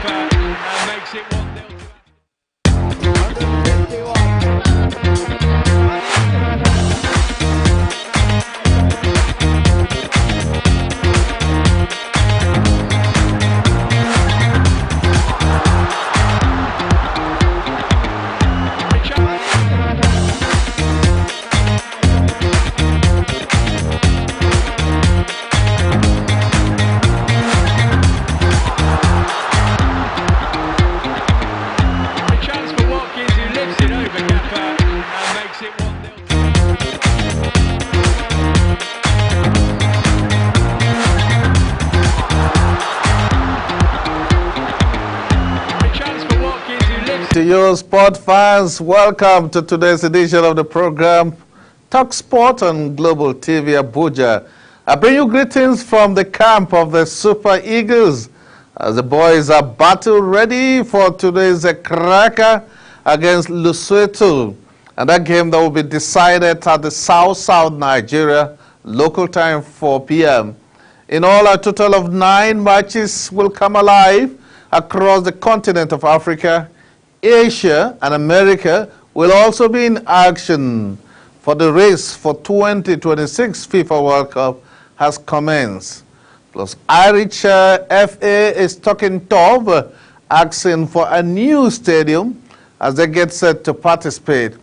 gaffer makes it 1-0 to To you sport fans, welcome to today's edition of the program Talk Sport on Global TV Abuja. I bring you greetings from the camp of the Super Eagles as the boys are battle ready for today's cracker against Lesotho, and that game that will be decided at the South Nigeria local time 4 p.m. In all, a total of 9 matches will come alive across the continent of Africa. Asia and America will also be in action, for the race for 2026 FIFA World Cup has commenced. Plus, Irish FA is talking tough, asking for a new stadium as they get set to participate.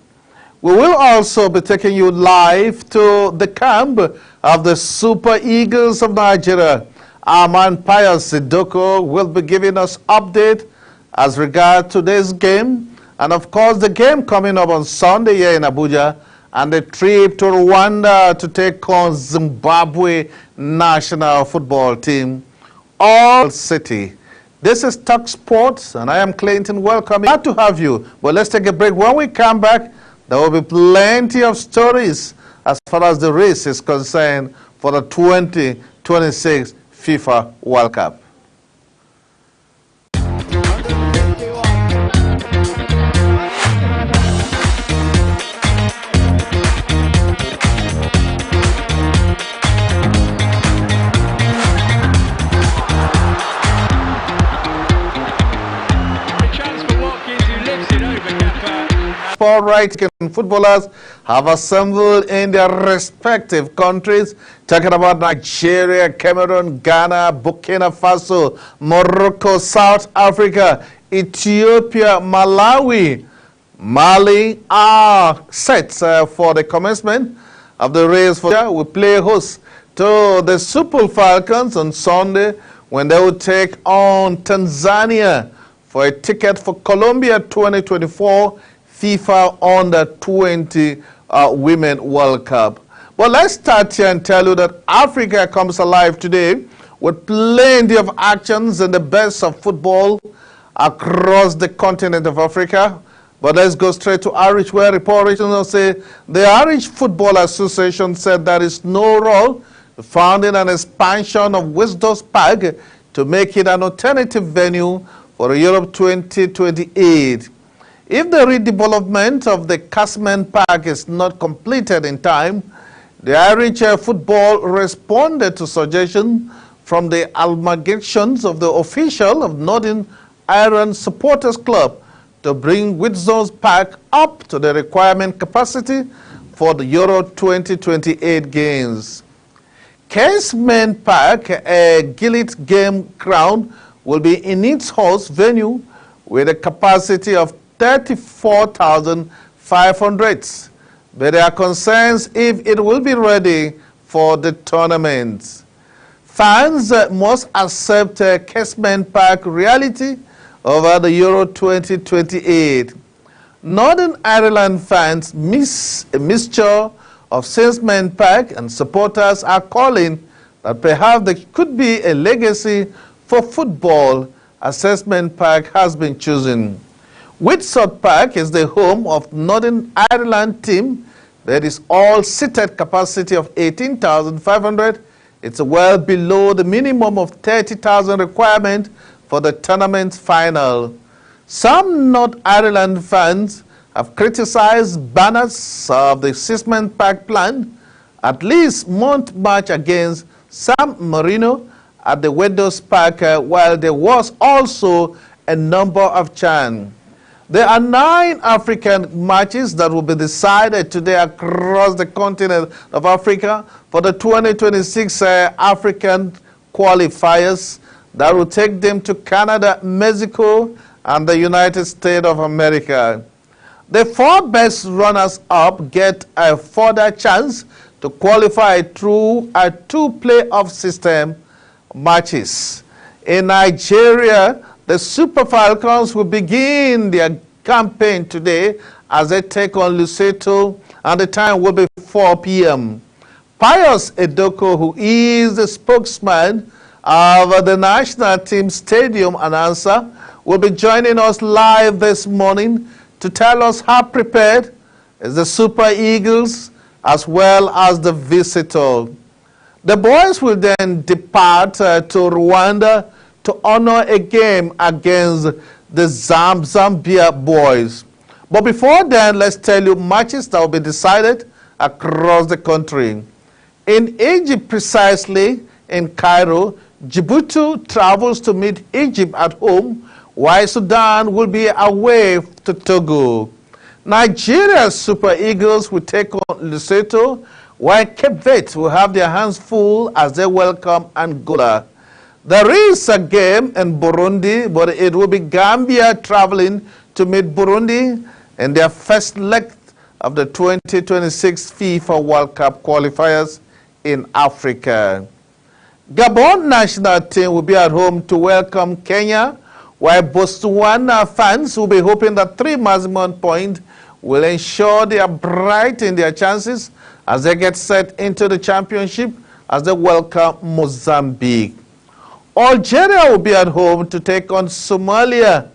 We will also be taking you live to the camp of the Super Eagles of Nigeria. Our man Pius Sidoko will be giving us update as regard today's game, and of course the game coming up on Sunday here in Abuja, and the trip to Rwanda to take on Zimbabwe national football team. All city. This is Talk Sports, and I am Clinton. Welcome. Glad to have you. But let's take a break. When we come back, there will be plenty of stories as far as the race is concerned for the 2026 FIFA World Cup. All right, footballers have assembled in their respective countries, talking about Nigeria, Cameroon, Ghana, Burkina Faso, Morocco, South Africa, Ethiopia, Malawi. Mali are set for the commencement of the race. We play host to the Super Falcons on Sunday when they will take on Tanzania for a ticket for Colombia 2024 FIFA Under-20 Women World Cup. Well, let's start here and tell you that Africa comes alive today with plenty of actions and the best of football across the continent of Africa. But let's go straight to Irish, where reporters say the Irish Football Association said there is no role found in an expansion of Wisdos Park to make it an alternative venue for Europe 2028. If the redevelopment of the Casement Park is not completed in time, the Irish football responded to suggestions from the amalgamations of the official of Northern Ireland Supporters Club to bring Wisdos Park up to the requirement capacity for the Euro 2028 games. Casement Park, a Gaelic game ground, will be in its host venue with a capacity of 34,500. But there are concerns if it will be ready for the tournament. Fans must accept Casement Park reality over the Euro 2028. Northern Ireland fans miss a mixture of Casement Park, and supporters are calling that perhaps there could be a legacy for football as Casement Park has been chosen. Windsor Park is the home of Northern Ireland team. There is all-seated capacity of 18,500. It's well below the minimum of 30,000 requirement for the tournament final. Some North Ireland fans have criticized banners of the Casement Park plan, at least month match against San Marino at the Wisdos Park, while there was also a number of CHAN. There are 9 African matches that will be decided today across the continent of Africa for the 2026 African qualifiers that will take them to Canada, Mexico, and the United States of America. The 4 best runners-up get a further chance to qualify through a 2 playoff system matches. In Nigeria, the Super Falcons will begin their campaign today as they take on Lesotho, and the time will be 4 p.m. Pius Edoko, who is the spokesman of the national team stadium announcer, will be joining us live this morning to tell us how prepared is the Super Eagles as well as the visitor. The boys will then depart to Rwanda to honor a game against the Zambia boys. But before then, let's tell you matches that will be decided across the country. In Egypt, precisely in Cairo, Djibouti travels to meet Egypt at home, while Sudan will be away to Togo. Nigeria's Super Eagles will take on Lesotho, while Cape Verde will have their hands full as they welcome Angola. There is a game in Burundi, but it will be Gambia traveling to meet Burundi in their first leg of the 2026 FIFA World Cup qualifiers in Africa. Gabon national team will be at home to welcome Kenya, while Botswana fans will be hoping that 3 maximum points will ensure they are bright in their chances as they get set into the championship as they welcome Mozambique. Algeria will be at home to take on Somalia.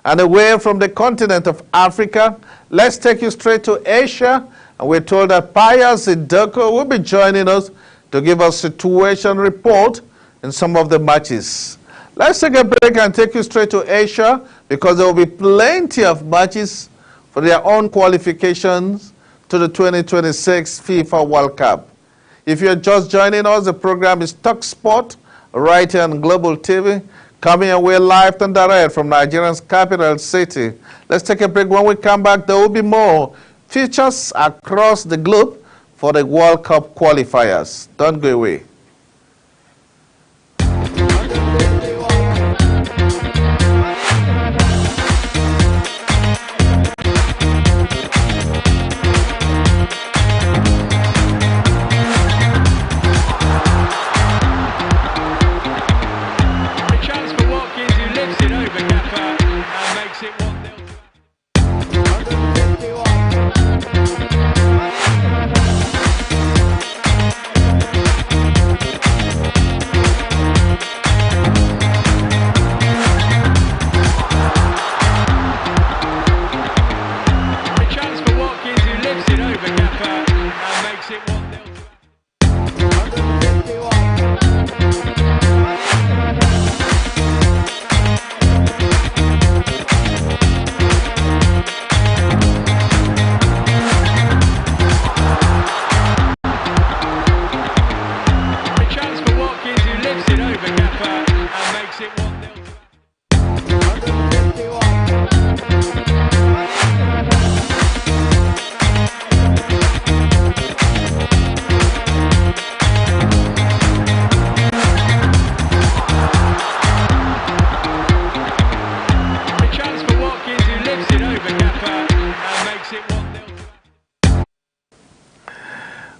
And away from the continent of Africa, let's take you straight to Asia. And we're told that Pius Edoko will be joining us to give us a situation report in some of the matches. Let's take a break and take you straight to Asia, because there will be plenty of matches for their own qualifications to the 2026 FIFA World Cup. If you're just joining us, the program is Talk Sport, right here on Global TV, coming away live and direct from Nigeria's capital city. Let's take a break. When we come back, there will be more features across the globe for the World Cup qualifiers. Don't go away.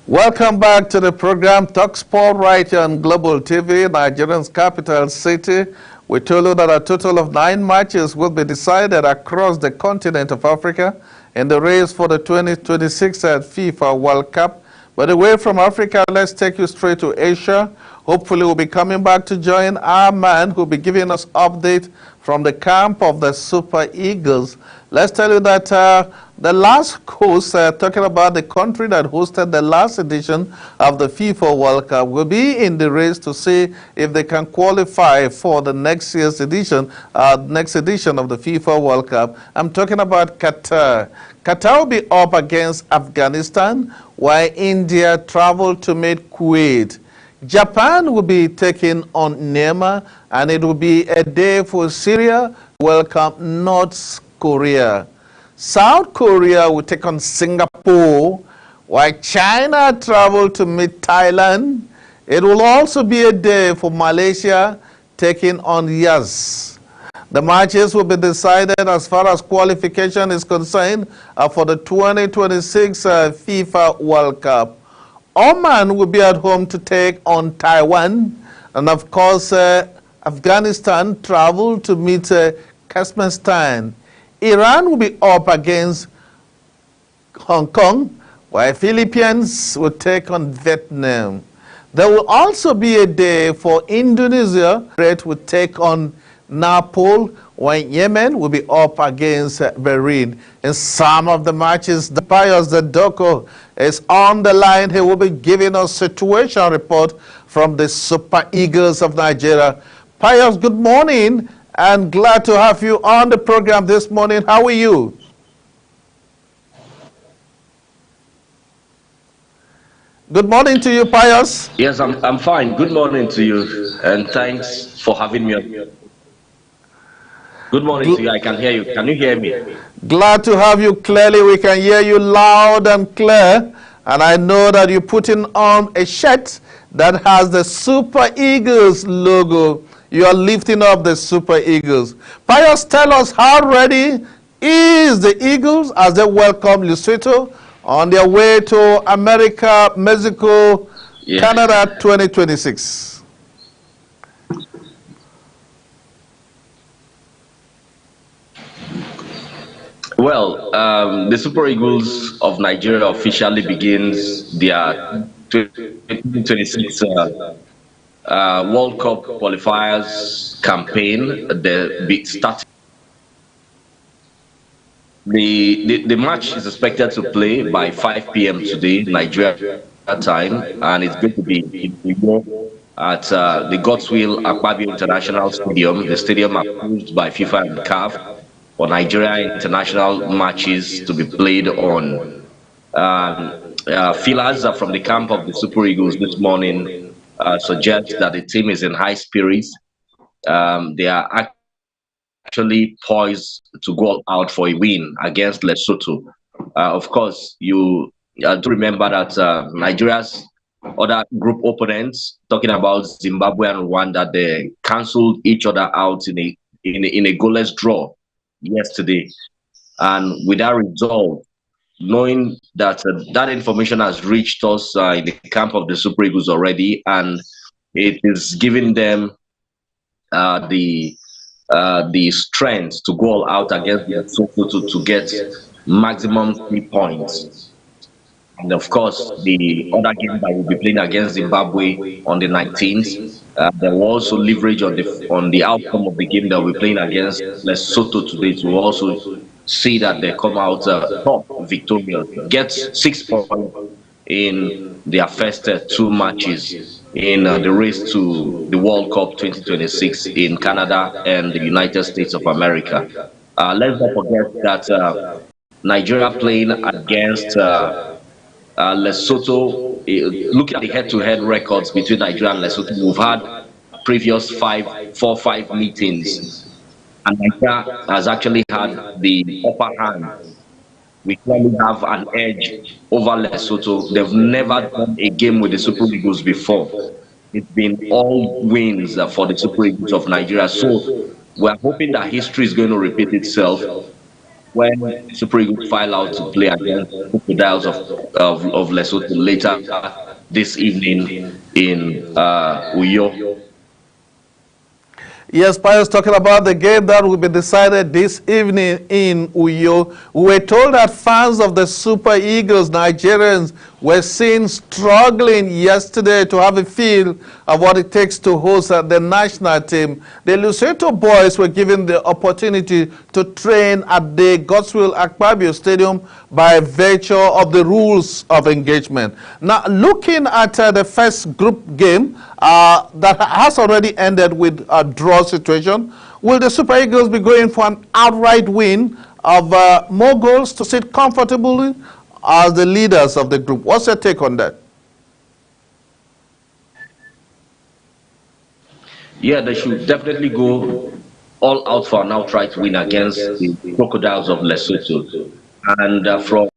Welcome back to the program Talk Sport right here on Global TV, Nigeria's capital city. We told you that a total of 9 matches will be decided across the continent of Africa in the race for the 2026 FIFA World Cup. But away from Africa, let's take you straight to Asia. Hopefully we'll be coming back to join our man who'll be giving us update from the camp of the Super Eagles. Let's tell you that the last host, talking about the country that hosted the last edition of the FIFA World Cup, will be in the race to see if they can qualify for the next year's edition, next edition of the FIFA World Cup. I'm talking about Qatar. Qatar will be up against Afghanistan, while India traveled to meet Kuwait. Japan will be taking on Myanmar, and it will be a day for Syria to welcome North Korea. South Korea will take on Singapore, while China travel to meet Thailand. It will also be a day for Malaysia taking on Yas. The matches will be decided as far as qualification is concerned for the 2026 FIFA World Cup. Oman will be at home to take on Taiwan. And of course, Afghanistan travel to meet Kazakhstan. Iran will be up against Hong Kong, while Philippines will take on Vietnam. There will also be a day for Indonesia. It will take on Nepal, while Yemen will be up against Bahrain. In some of the matches, the Pius Doko is on the line. He will be giving us a situation report from the Super Eagles of Nigeria. Pius, good morning, and glad to have you on the program this morning. How are you? Good morning to you, Pius. Yes, I'm fine. Good morning to you, and thanks for having me on. Good morning to you. I can hear you. Can you hear me? Glad to have you clearly. We can hear you loud and clear. And I know that you're putting on a shirt that has the Super Eagles logo. You are lifting up the Super Eagles. Pius, tell us how ready is the Eagles as they welcome Lesotho on their way to America, Mexico, Canada 2026. Well, the Super Eagles of Nigeria officially begins their 2026 World Cup qualifiers campaign. The match is expected to play by 5 p.m. today, Nigeria time, and it's going to be in New York at the Godswill Akpabio International Stadium. The stadium approved by FIFA and CAF for Nigeria international matches to be played on. Feelers from the camp of the Super Eagles this morning suggest that the team is in high spirits. They are actually poised to go out for a win against Lesotho. Of course, you do remember that Nigeria's other group opponents, talking about Zimbabwe and Rwanda, they cancelled each other out in a goalless draw yesterday. And with that result, knowing that that information has reached us in the camp of the Super Eagles already, and it is giving them the strength to go all out against Lesotho to get maximum 3 points. And of course, the other game that will be playing against Zimbabwe on the 19th, there will also leverage on the outcome of the game that we're playing against Lesotho today to also see that they come out top victorious, get 6 points in their first 2 matches in the race to the World Cup 2026 in Canada and the United States of America. Let's not forget that Nigeria playing against Lesotho. Looking at the head-to-head records between Nigeria and Lesotho, we've had previous 4-5 meetings, and Nigeria has actually had the upper hand. We clearly have an edge over Lesotho. They've never done a game with the Super Eagles before. It's been all wins for the Super Eagles of Nigeria. So we're hoping that history is going to repeat itself when Super Eagles file out to play against Crocodiles of Lesotho later this evening in Uyo. Yes, Pius, talking about the game that will be decided this evening in Uyo. We were told that fans of the Super Eagles, Nigerians, were seen struggling yesterday to have a feel of what it takes to host the national team. The Lesotho boys were given the opportunity to train at the Godswill Akpabio Stadium by virtue of the rules of engagement. Now, looking at the first group game that has already ended with a draw situation, will the Super Eagles be going for an outright win of more goals to sit comfortably as the leaders of the group? What's your take on that? Yeah, they should definitely go all out for an outright win against the Crocodiles of Lesotho. And from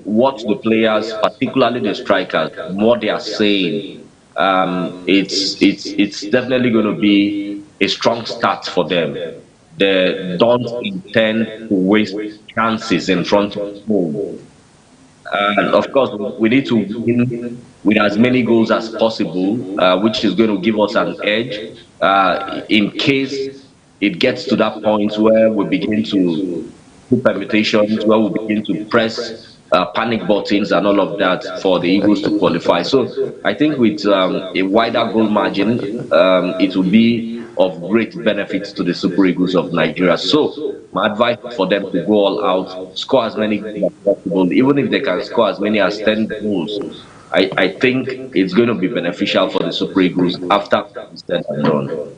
what the players, particularly the strikers, what they are saying, it's definitely going to be a strong start for them. They don't intend to waste chances in front of home. And of course, we need to win with as many goals as possible, which is going to give us an edge in case it gets to that point where we begin to do permutations, where we begin to press panic buttons and all of that for the Eagles to qualify. So I think with a wider goal margin, it will be of great benefit to the Super Eagles of Nigeria. So my advice for them to go all out, score as many goals as possible, even if they can score as many as 10 goals. I think it's going to be beneficial for the Super Eagles after it's said and done.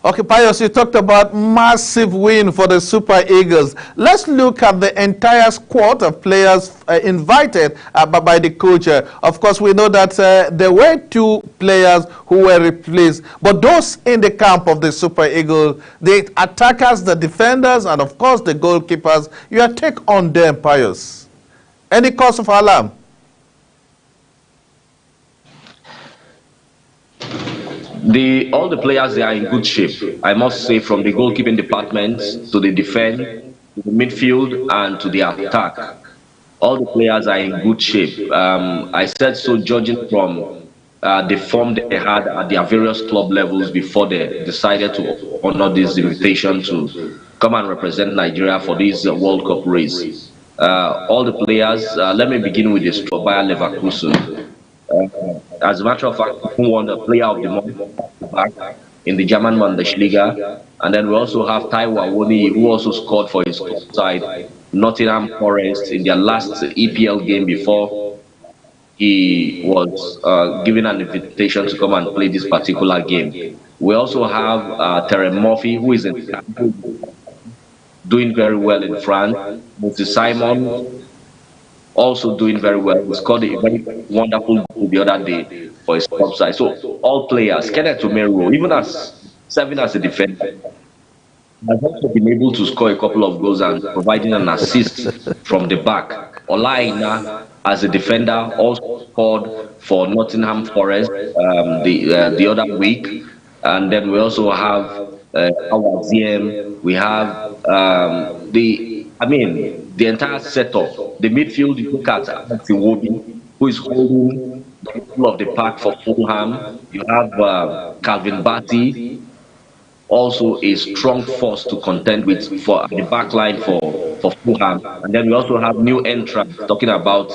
Okay, Pius, you talked about massive win for the Super Eagles. Let's look at the entire squad of players invited by the coach. Of course, we know that there were 2 players who were replaced, but those in the camp of the Super Eagles, the attackers, the defenders, and of course the goalkeepers, your take on them, Pius? Any cause of alarm? All the players, they are in good shape. I must say, from the goalkeeping department to the defense, to the midfield, and to the attack. All the players are in good shape. I said so judging from the form they had at their various club levels before they decided to honor this invitation to come and represent Nigeria for this World Cup race. All the players, let me begin with the Bayer Leverkusen. As a matter of fact, who won the Player of the Month back in the German Bundesliga. And then we also have Taiwo Awoniyi, who also scored for his club side, Nottingham Forest, in their last EPL game before he was given an invitation to come and play this particular game. We also have Terence Murphy, who is doing very well in France. Moses Simon, also doing very well. He scored a very wonderful goal the other day for his club side. So all players, Kenneth Omero, even as serving as a defender, has also been able to score a couple of goals and providing an assist from the back. Ola Aina, as a defender, also scored for Nottingham Forest the other week. And then we also have our ZM, we have the entire setup. The midfield, you look at Tiwobi, who is holding the middle of the pack for Fulham. You have Calvin Batty, also a strong force to contend with for the back line for Fulham. And then we also have new entrants, talking about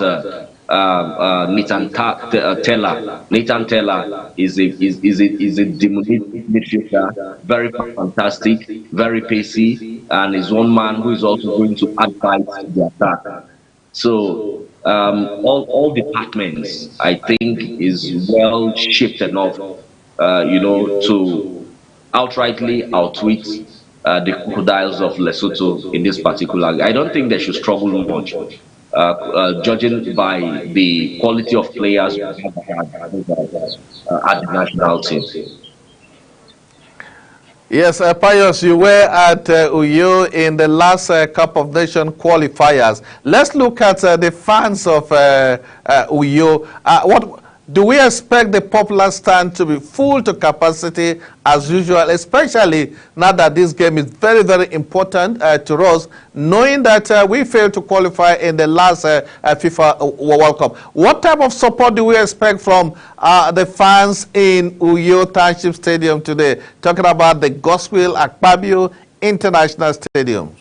Nathan Tella. Nathan Tella is a demonic midfielder, very fantastic, very pacey, and is one man who is also going to add bite to the attack. So all departments, I think, is well shaped enough, to outrightly outwit the Crocodiles of Lesotho in this particular. I don't think they should struggle much, judging by the quality of players we have at the national team. Yes, Pius, you were at Uyo in the last Cup of Nations qualifiers. Let's look at the fans of Uyo. What do we expect the popular stand to be full to capacity as usual, especially now that this game is very, very important to us, knowing that we failed to qualify in the last FIFA World Cup? What type of support do we expect from the fans in Uyo Township Stadium today? Talking about the Godswill Akpabio International Stadium.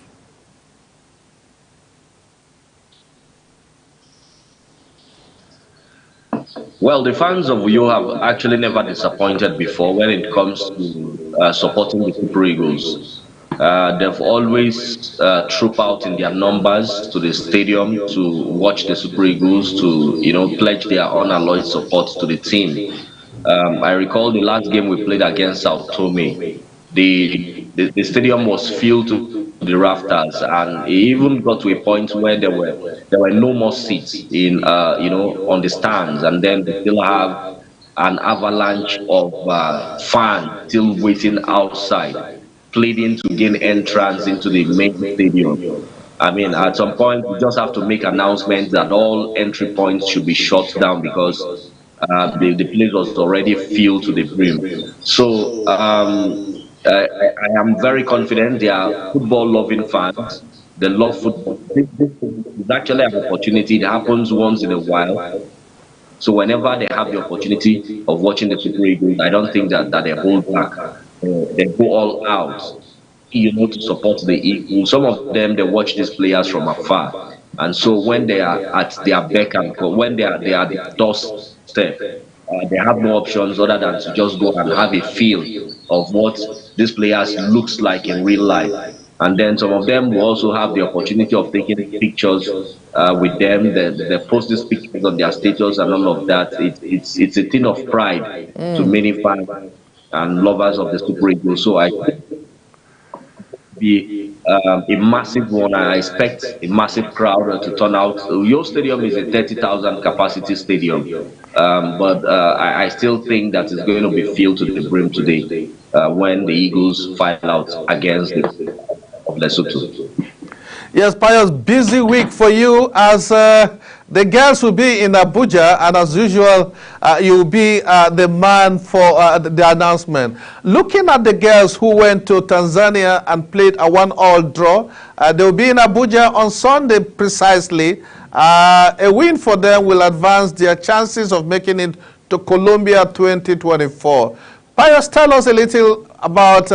Well, the fans of Uyo have actually never disappointed before when it comes to supporting the Super Eagles. They've always trooped out in their numbers to the stadium to watch the Super Eagles, to pledge their unalloyed support to the team. I recall the last game we played against Sao Tome. The stadium was filled to the rafters, and it even got to a point where there were no more seats in on the stands, and then they still have an avalanche of fans still waiting outside, pleading to gain entrance into the main stadium. I mean, at some point, we just have to make announcements that all entry points should be shut down because the place was already filled to the brim. So I am very confident they are football-loving fans. They love football. This is actually an opportunity. It happens once in a while. So whenever they have the opportunity of watching the Super Eagles, I don't think that they hold back. They go all out, to support the Eagles. Some of them, they watch these players from afar. And so when they are at their beck and call, when they are at the doorstep, they have no options other than to just go and have a feel of what these players looks like in real life. And then some of them will also have the opportunity of taking pictures with them. They post these pictures on their status and all of that. It's a thing of pride to many fans and lovers of the Super Eagles. So I think be a massive one. I expect a massive crowd to turn out. Your stadium is a 30,000 capacity stadium, but I still think that it's going to be filled to the brim today when the Eagles fight out against of Lesotho. Yes, Pius, busy week for you as the girls will be in Abuja, and as usual, you'll be the man for the announcement. Looking at the girls who went to Tanzania and played a 1-all draw, they'll be in Abuja on Sunday precisely. A win for them will advance their chances of making it to Colombia 2024. Pius, tell us a little about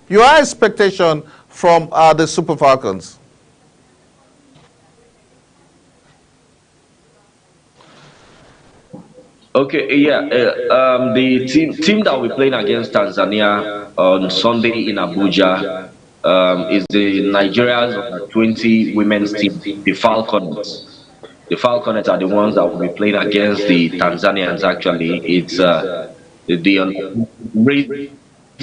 your expectation from the Super Falcons. Okay, yeah. The team that we're playing against Tanzania on Sunday in Abuja is the Nigeria's 20 women's team, the Falconets. The Falconets are the ones that will be playing against the Tanzanians. Actually, it's the race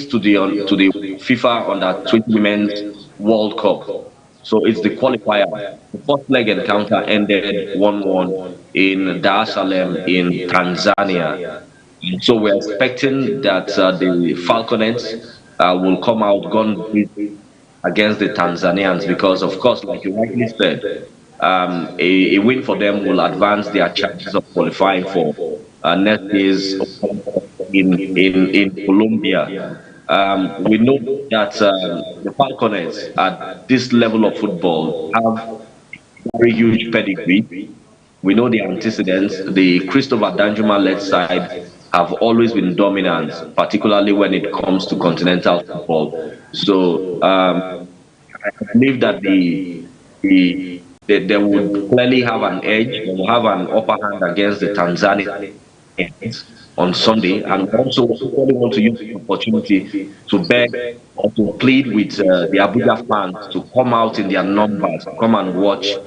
to the FIFA under 20 Women's World Cup. So it's the qualifier. The first leg encounter ended 1-1 in Dar es Salaam in Tanzania. So we're expecting that the Falconets will come out gun against the Tanzanians because, of course, like you rightly said, a win for them will advance their chances of qualifying for next year's in Colombia. We know that the Falconets at this level of football have a very huge pedigree. We know the antecedents. The Christopher Danjuma-led side have always been dominant, particularly when it comes to continental football. So I believe that they would clearly have an edge. They will have an upper hand against the Tanzanians on Sunday, and also really want to use the opportunity to beg or to plead with the Abuja fans to come out in their numbers, come and watch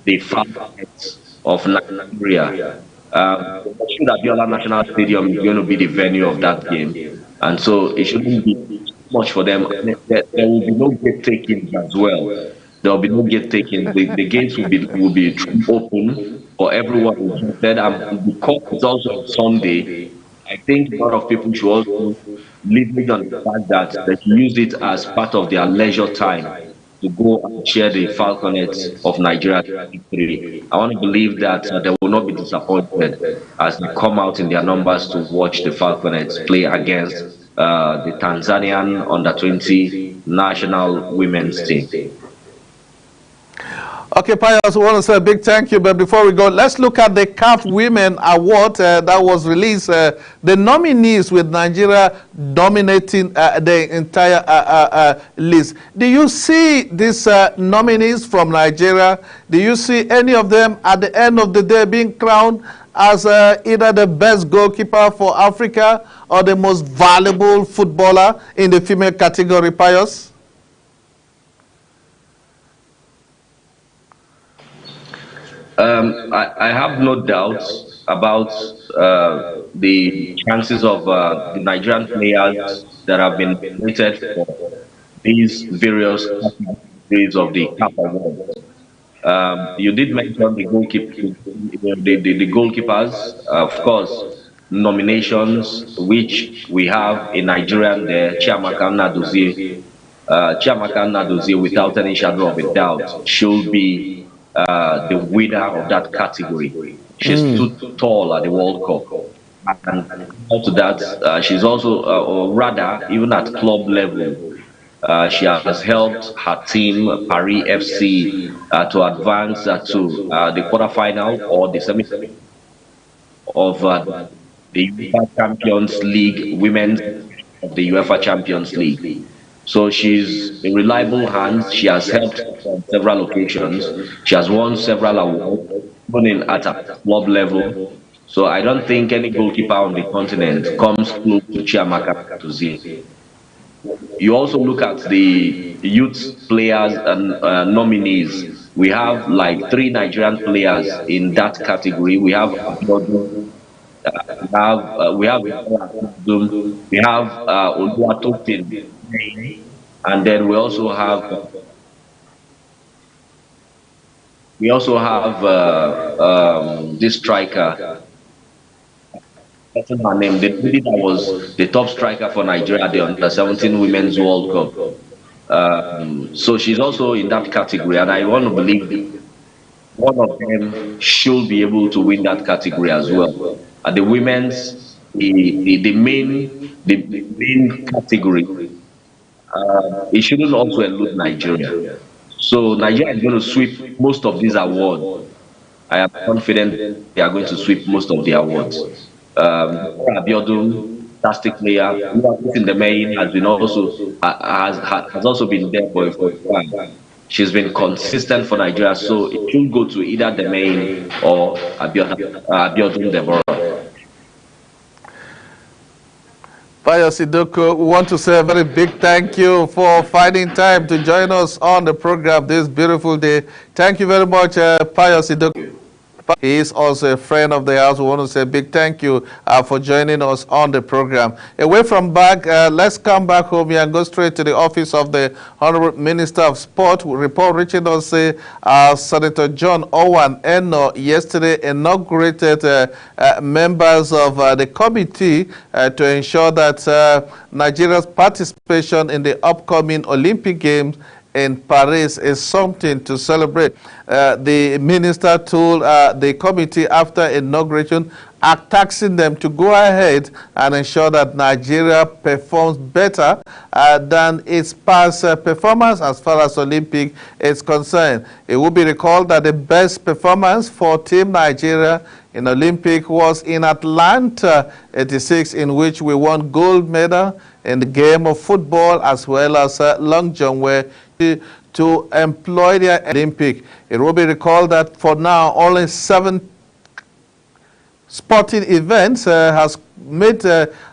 the Falcons of Nigeria. That Abiola National Stadium is going to be the venue of that game, and so it shouldn't be much for them. There will be no gate taking as well. There will be no gate taking. The gates will be open for everyone interested, and because it's also Sunday, I think a lot of people should also leverage on the fact that they use it as part of their leisure time to go and share the Falconets of Nigeria victory. I want to believe that they will not be disappointed as they come out in their numbers to watch the Falconets play against the Tanzanian under-20 national women's team. Okay, Pius, we want to say a big thank you, but before we go, let's look at the CAF Women Award that was released. The nominees with Nigeria dominating the entire list. Do you see these nominees from Nigeria? Do you see any of them at the end of the day being crowned as either the best goalkeeper for Africa or the most valuable footballer in the female category, Pius? I have no doubts about the chances of the Nigerian players that have been nominated for these various categories of the CAF Award. You did mention the goalkeepers, of course. nominations, which we have a Nigerian there, Chiamaka Nnadozie. Chiamaka Nnadozie, without any shadow of a doubt, should be the winner of that category. She's too tall at the World Cup. And to that, she's also, or rather, even at club level, she has helped her team, Paris FC, to advance to the quarterfinal or the semi of the UEFA Champions League, women's of the UEFA Champions League. So she's a reliable hand. She has helped on several occasions. She has won several awards, even at a club level. So I don't think any goalkeeper on the continent comes close to Chiamaka Nnadozie. You also look at the youth players and nominees. We have like 3 Nigerian players in that category. We have we have Oluwatosin, and then we also have this striker. Her name, the lady that was the top striker for Nigeria at the Under-17 Women's World Cup. So she's also in that category, and I want to believe one of them should be able to win that category as well. At the women's, the main category, it shouldn't also elude Nigeria. So Nigeria is going to sweep most of these awards. I am confident they are going to sweep most of the awards. Abiodun, fantastic player, who in the main has been also has also been there for a while. She's been consistent for Nigeria, so it should go to either the main or Abiodun Deborah. Pius Idoko, we want to say a very big thank you for finding time to join us on the program this beautiful day. Thank you very much, Pius Idoko. He is also a friend of the house. We want to say a big thank you for joining us on the program. Away from back, let's come back home here and go straight to the office of the Honorable Minister of Sport. Report reaching us, Senator John Owen Eno yesterday inaugurated members of the committee to ensure that Nigeria's participation in the upcoming Olympic Games in Paris is something to celebrate. The minister told the committee after inauguration, taxing them to go ahead and ensure that Nigeria performs better than its past performance as far as Olympic is concerned. It will be recalled that the best performance for Team Nigeria in Olympic was in Atlanta 86, in which we won gold medal in the game of football as well as long jump, where to employ their Olympic. It will be recalled that for now only 7 sporting events has made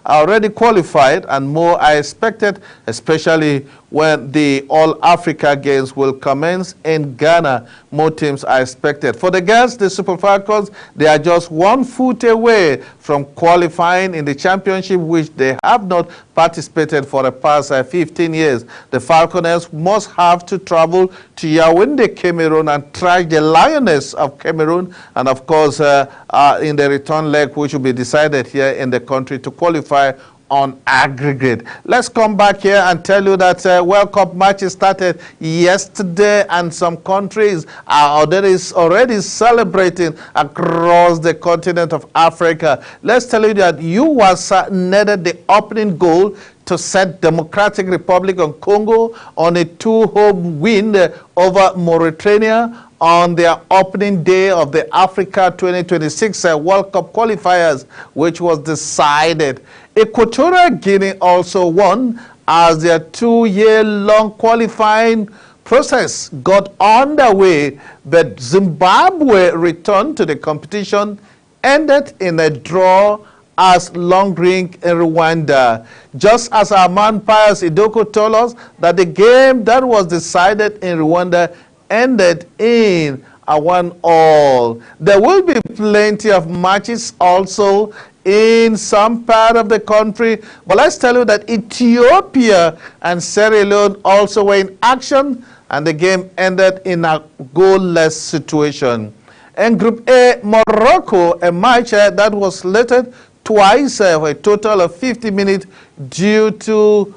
already qualified, and more are expected, especially when the All-Africa Games will commence in Ghana. More teams are expected. For the girls, the Super Falcons, they are just 1 foot away from qualifying in the championship, which they have not participated for the past 15 years. The Falconers must have to travel to Yaoundé, Cameroon, and trash the Lioness of Cameroon, and of course in the return leg, which will be decided here in the country, to qualify on aggregate. Let's come back here and tell you that World Cup matches started yesterday, and some countries are already celebrating across the continent of Africa. Let's tell you that USA netted the opening goal to set Democratic Republic of Congo on a 2-home win over Mauritania on their opening day of the Africa 2026 World Cup qualifiers, which was decided. Equatorial Guinea also won as their 2-year-long qualifying process got underway, but Zimbabwe returned to the competition, ended in a draw as Long Ring in Rwanda. Just as our man Pius Idoko told us that the game that was decided in Rwanda ended in a 1-1. There will be plenty of matches also in some part of the country, but let's tell you that Ethiopia and Sierra Leone also were in action, and the game ended in a goalless situation. In Group A, Morocco, a match that was slated twice for a total of 50 minutes due to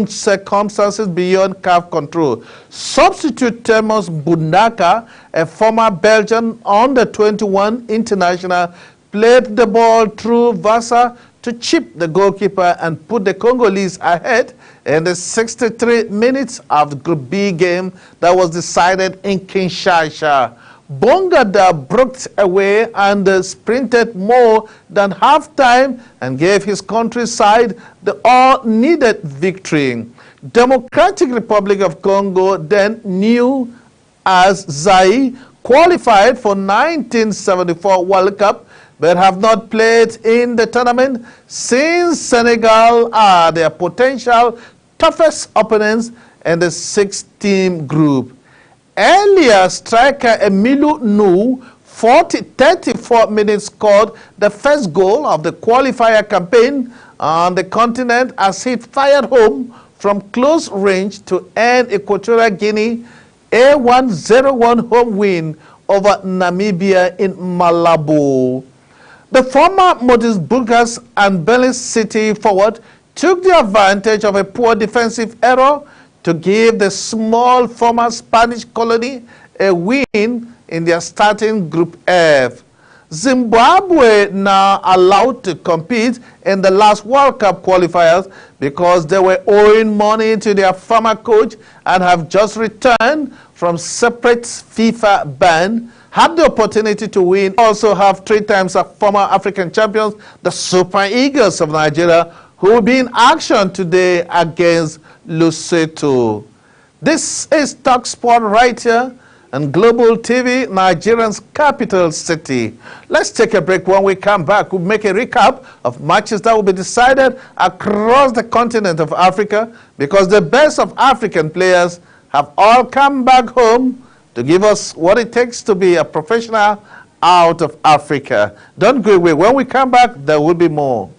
circumstances beyond CAF control. Substitute Temus Bundaka, a former Belgian under-21 international, played the ball through Vasa to chip the goalkeeper and put the Congolese ahead in the 63 minutes of the Group B game that was decided in Kinshasa. Bongada broke away and sprinted more than half-time and gave his country's side the all-needed victory. Democratic Republic of Congo, then new as Zaire, qualified for 1974 World Cup but have not played in the tournament since Senegal are their potential toughest opponents in the 6-team group. Earlier, striker Emilio Nou, 34 minutes, scored the first goal of the qualifier campaign on the continent as he fired home from close range to end Equatorial Guinea a 1-0-1 home win over Namibia in Malabo. The former Moses and Benin City forward took the advantage of a poor defensive error to give the small former Spanish colony a win in their starting Group F. Zimbabwe now allowed to compete in the last World Cup qualifiers because they were owing money to their former coach and have just returned from separate FIFA ban, had the opportunity to win, also have 3 times former African champions, the Super Eagles of Nigeria, who will be in action today against Lesotho. This is TalkSport right here on Global TV, Nigeria's capital city. Let's take a break. When we come back, we'll make a recap of matches that will be decided across the continent of Africa, because the best of African players have all come back home to give us what it takes to be a professional out of Africa. Don't go away. When we come back, there will be more.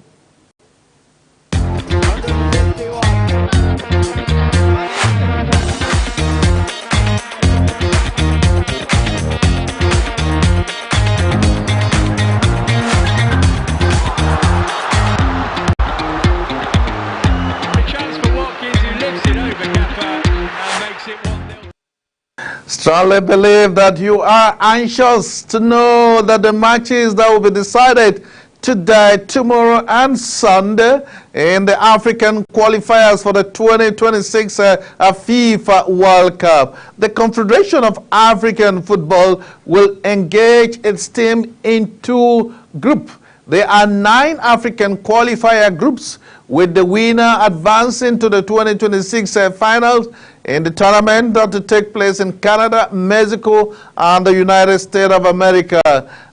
Strongly believe that you are anxious to know that the matches that will be decided today, tomorrow, and Sunday in the African qualifiers for the 2026 FIFA World Cup. The Confederation of African Football will engage its team in 2 groups. There are 9 African qualifier groups, with the winner advancing to the 2026 finals in the tournament that will take place in Canada, Mexico, and the United States of America.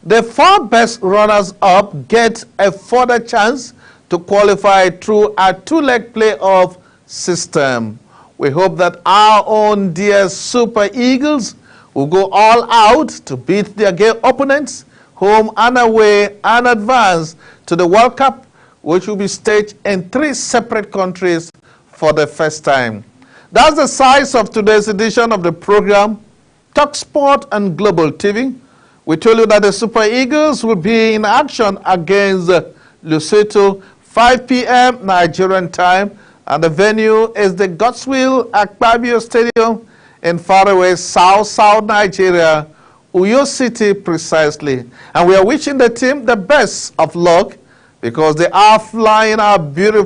The 4 best runners-up get a further chance to qualify through a 2-leg playoff system. We hope that our own dear Super Eagles will go all out to beat their opponents, home and away, and advance to the World Cup, which will be staged in 3 separate countries for the first time. That's the size of today's edition of the program, TalkSport and Global TV. We told you that the Super Eagles will be in action against Lesotho, 5 p.m. Nigerian time, and the venue is the Godswill Akpabio Stadium in faraway South Nigeria, Uyo City precisely. And we are wishing the team the best of luck, because they are flying our beautiful